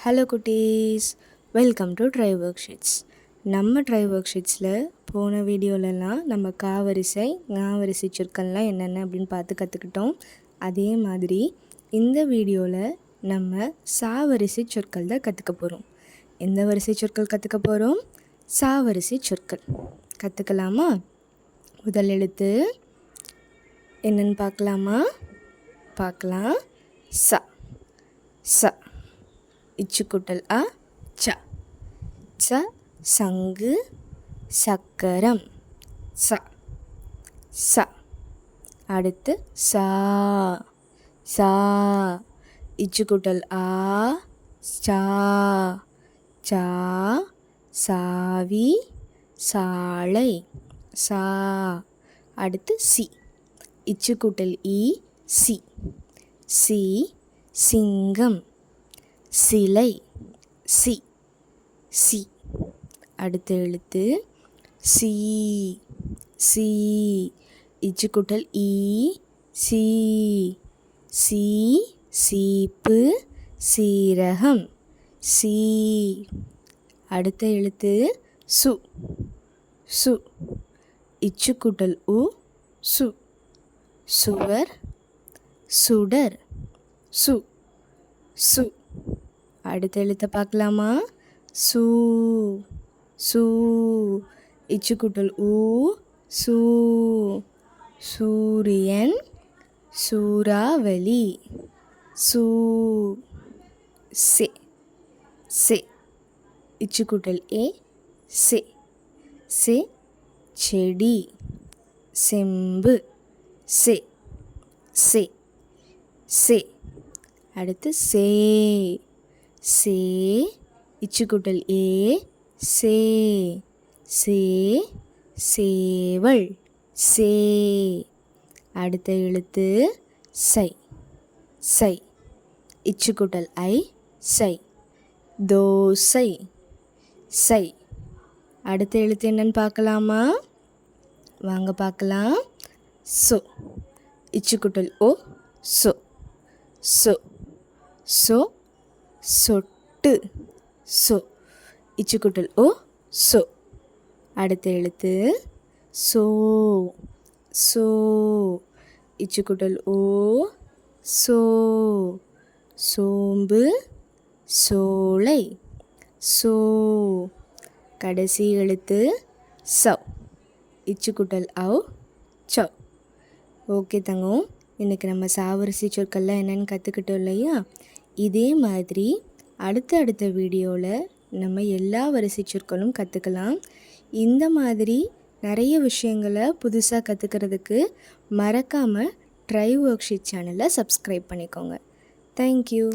Hello குட்டீஸ், welcome to try work sheets. நம்ம try work ஷீட்ஸில் போன வீடியோலலாம் நம்ம காவரிசை ஞாவரிசை சொற்கள்லாம் என்னென்ன அப்படின்னு பார்த்து கற்றுக்கிட்டோம். அதே மாதிரி இந்த வீடியோவில் நம்ம சாவரிசை சொற்கள் தான் கற்றுக்க போகிறோம். எந்த வரிசை சொற்கள் கற்றுக்க போகிறோம்? சாவரிசை சொற்கள் கற்றுக்கலாமா? முதல் எழுத்து என்னன்னு பார்க்கலாமா? பார்க்கலாம். ச ச இச்சுக்குட்டல் அ ச ச சங்கு சக்கரம் ச ச. அடுத்து சா சா இச்சுக்குட்டல் ஆ சா சா சாவி சாலை சா. அடுத்து சி இச்சுக்குட்டல் இ சி சி சிங்கம் சிலை சி சி. அடுத்த எழுத்து சி சி இச்சுக்குட்டல் ஈ சி சி சீப்பு சீரகம் சி. அடுத்த எழுத்து சு சு இச்சுக்குட்டல் உ சு சுவர் சுடர் சு சு. அடுத்த எழுத்தை பார்க்கலாமா? சூ சூ இச்சுக்குட்டல் ஊ சூ சூரியன் சூறாவளி சூ. செ செ இச்சுக்குட்டல் ஏ செ செ செடி செம்பு செ செ செ. அடுத்து சே சே இச்சுக்குட்டல் ஏ சே சே சேவல் சே. அடுத்த எழுத்து சை சை இச்சுக்குட்டல் ஐ சை தோசை சை. அடுத்த எழுத்து என்னன்னு பார்க்கலாமா? வாங்க பார்க்கலாம். சொ இச்சுக்குட்டல் ஓ சொ சொ சொ சொட்டு சொ இச்சுக்குட்டல் ஓ சொ. அடுத்த எழுத்து சோ சோ இச்சுக்குட்டல் ஓ சோ சோம்பு சோலை சோ. கடைசி எழுத்து ச இச்சுக்குட்டல் அவ் ச. ஓகே தங்கம், இன்றைக்கி நம்ம சாவரிசை சொற்கள்லாம் என்னென்னு கற்றுக்கிட்டோம் இல்லையா? இதே மாதிரி அடுத்த வீடியோவில் நம்ம எல்லா வரிசை சொற்களும் கற்றுக்கலாம். இந்த மாதிரி நிறைய விஷயங்களை புதுசாக கற்றுக்கிறதுக்கு மறக்காமல் ட்ரை ஒர்க் ஷீட் சேனலை சப்ஸ்கிரைப் பண்ணிக்கோங்க. தேங்க்யூ.